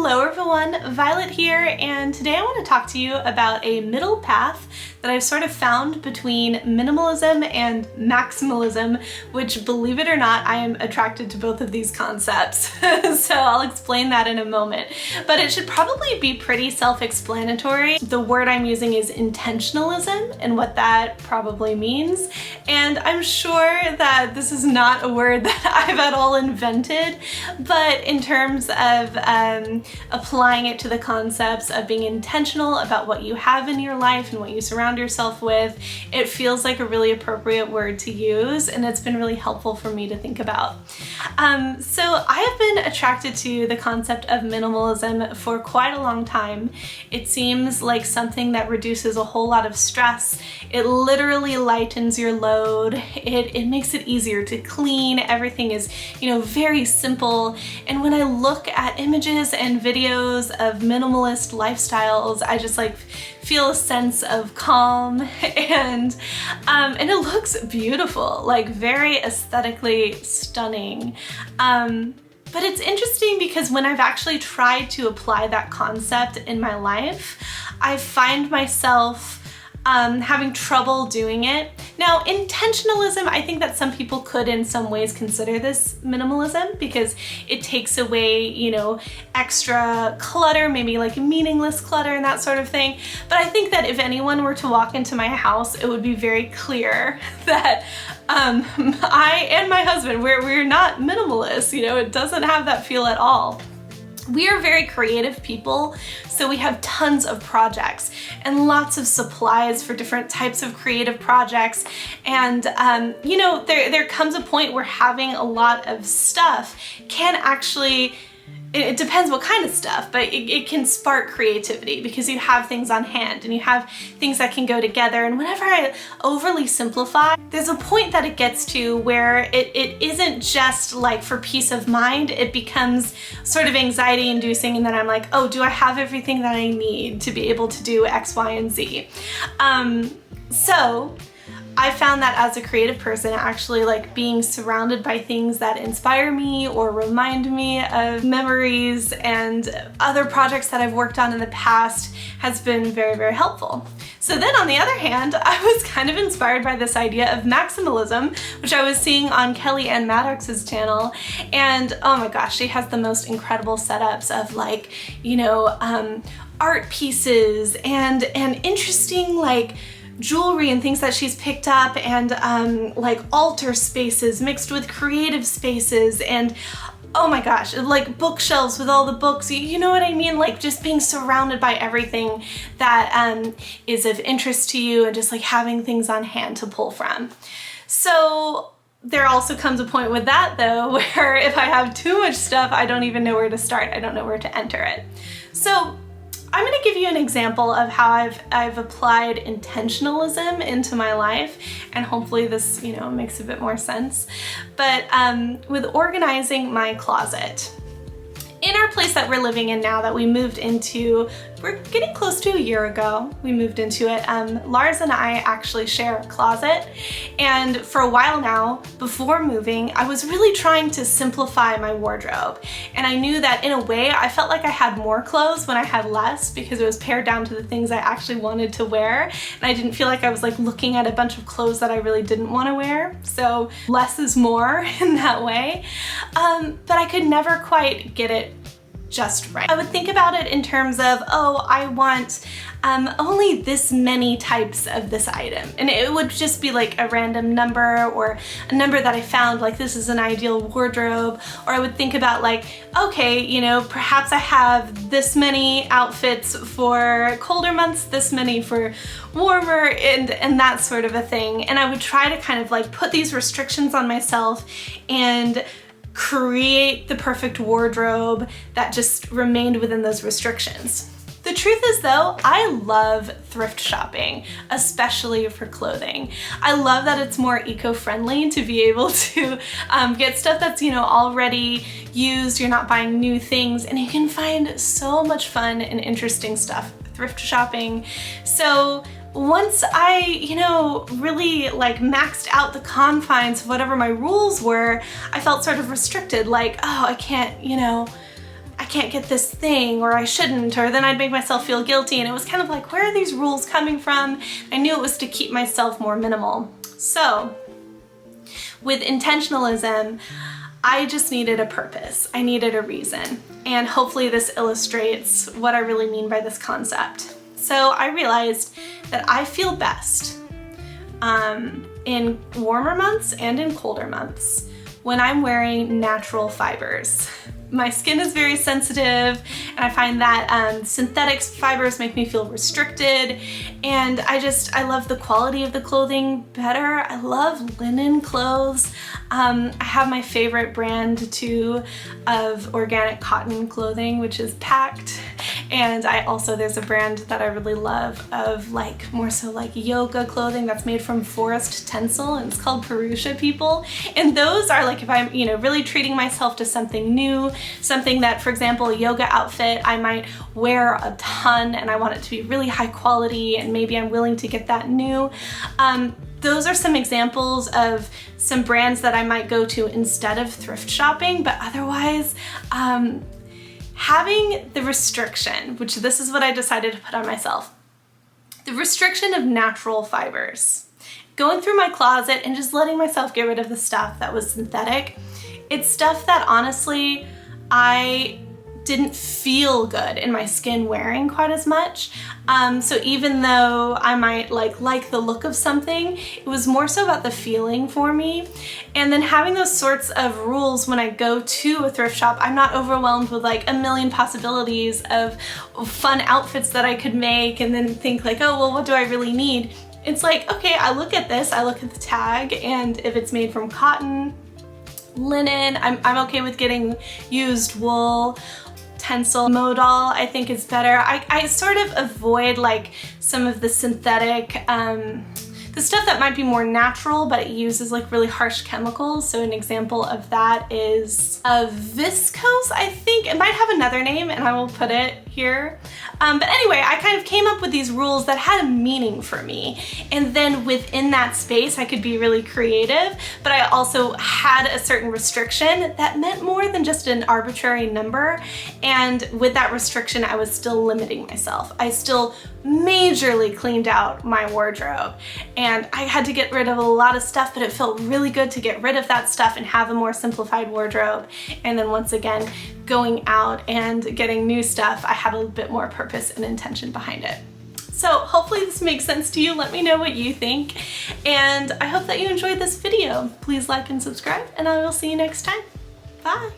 Hello everyone, Violet here, and today I want to talk to you about a middle path that I've sort of found between minimalism and maximalism, which, believe it or not, I am attracted to both of these concepts. So I'll explain that in a moment. But it should probably be pretty self-explanatory. The word I'm using is intentionalism and what that probably means. And I'm sure that this is not a word that I've at all invented, but in terms of applying it to the concepts of being intentional about what you have in your life and what you surround yourself with, it feels like a really appropriate word to use, and it's been really helpful for me to think about. So I have been attracted to the concept of minimalism for quite a long time. It seems like something that reduces a whole lot of stress. It literally lightens your load. It makes it easier to clean. Everything is, very simple. And when I look at images and videos of minimalist lifestyles, I just feel a sense of calm and it looks beautiful, very aesthetically stunning. But it's interesting because when I've actually tried to apply that concept in my life, I find myself having trouble doing it. Now, intentionalism, I think that some people could in some ways consider this minimalism because it takes away, extra clutter, maybe meaningless clutter and that sort of thing. But I think that if anyone were to walk into my house, it would be very clear that I and my husband, we're not minimalists, it doesn't have that feel at all. We are very creative people, so we have tons of projects and lots of supplies for different types of creative projects. And, there comes a point where having a lot of stuff can actually, it depends what kind of stuff, but it can spark creativity because you have things on hand and you have things that can go together. And whenever I overly simplify, there's a point that it gets to where it isn't just for peace of mind, it becomes sort of anxiety inducing, and then I'm like, oh, do I have everything that I need to be able to do X, Y, and Z? So I found that as a creative person, actually being surrounded by things that inspire me or remind me of memories and other projects that I've worked on in the past has been very, very helpful. So then on the other hand, I was kind of inspired by this idea of maximalism, which I was seeing on Kelly Ann Maddox's channel. And oh my gosh, she has the most incredible setups of art pieces and interesting jewelry and things that she's picked up, and altar spaces mixed with creative spaces, and oh my gosh, bookshelves with all the books, you know what I mean? Just being surrounded by everything that is of interest to you, and just having things on hand to pull from. So there also comes a point with that though, where if I have too much stuff, I don't even know where to start. I don't know where to enter it. So I'm going to give you an example of how I've applied intentionalism into my life, and hopefully this, makes a bit more sense. But with organizing my closet. In our place that we're living in now that we moved into, we're getting close to a year ago, we moved into it. Lars and I actually share a closet, and for a while now, before moving, I was really trying to simplify my wardrobe. And I knew that in a way, I felt like I had more clothes when I had less because it was pared down to the things I actually wanted to wear. And I didn't feel like I was looking at a bunch of clothes that I really didn't want to wear. So less is more in that way. But I could never quite get it just right. I would think about it in terms of, oh, I want only this many types of this item. And it would just be a random number or a number that I found, this is an ideal wardrobe. Or I would think about okay, perhaps I have this many outfits for colder months, this many for warmer, and that sort of a thing. And I would try to kind of put these restrictions on myself and create the perfect wardrobe that just remained within those restrictions. The truth is though, I love thrift shopping, especially for clothing. I love that it's more eco-friendly to be able to get stuff that's, already used. You're not buying new things, and you can find so much fun and interesting stuff thrift shopping. So once I, really maxed out the confines of whatever my rules were, I felt sort of restricted, oh, I can't can't get this thing, or I shouldn't, or then I'd make myself feel guilty. And it was kind of like, where are these rules coming from? I knew it was to keep myself more minimal. So with intentionalism, I just needed a purpose. I needed a reason. And hopefully this illustrates what I really mean by this concept. So I realized that I feel best in warmer months and in colder months when I'm wearing natural fibers. My skin is very sensitive, and I find that synthetic fibers make me feel restricted, and I love the quality of the clothing better. I love linen clothes. I have my favorite brand too of organic cotton clothing, which is Packed. And there's a brand that I really love of more so yoga clothing that's made from forest tencel, and it's called Purusha People. And those are if I'm, really treating myself to something new, something that, for example, a yoga outfit, I might wear a ton and I want it to be really high quality, and maybe I'm willing to get that new. Those are some examples of some brands that I might go to instead of thrift shopping, but otherwise, having the restriction, which this is what I decided to put on myself, the restriction of natural fibers. Going through my closet and just letting myself get rid of the stuff that was synthetic. It's stuff that honestly, I didn't feel good in my skin wearing quite as much. So even though I might like the look of something, it was more so about the feeling for me. And then having those sorts of rules when I go to a thrift shop, I'm not overwhelmed with a million possibilities of fun outfits that I could make and then think oh, well, what do I really need? It's okay, I look at this, I look at the tag, and if it's made from cotton, linen, I'm okay with getting used wool. Tencel modal I think is better. I sort of avoid some of the synthetic, the stuff that might be more natural, but it uses really harsh chemicals. So an example of that is viscose, I think. It might have another name and I will put it here. But anyway, I kind of came up with these rules that had a meaning for me. And then within that space, I could be really creative, but I also had a certain restriction that meant more than just an arbitrary number. And with that restriction, I was still limiting myself. I still majorly cleaned out my wardrobe, and I had to get rid of a lot of stuff, but it felt really good to get rid of that stuff and have a more simplified wardrobe. And then once again, going out and getting new stuff, I had a bit more purpose and intention behind it. So hopefully this makes sense to you. Let me know what you think, and I hope that you enjoyed this video. Please like and subscribe, and I will see you next time. Bye.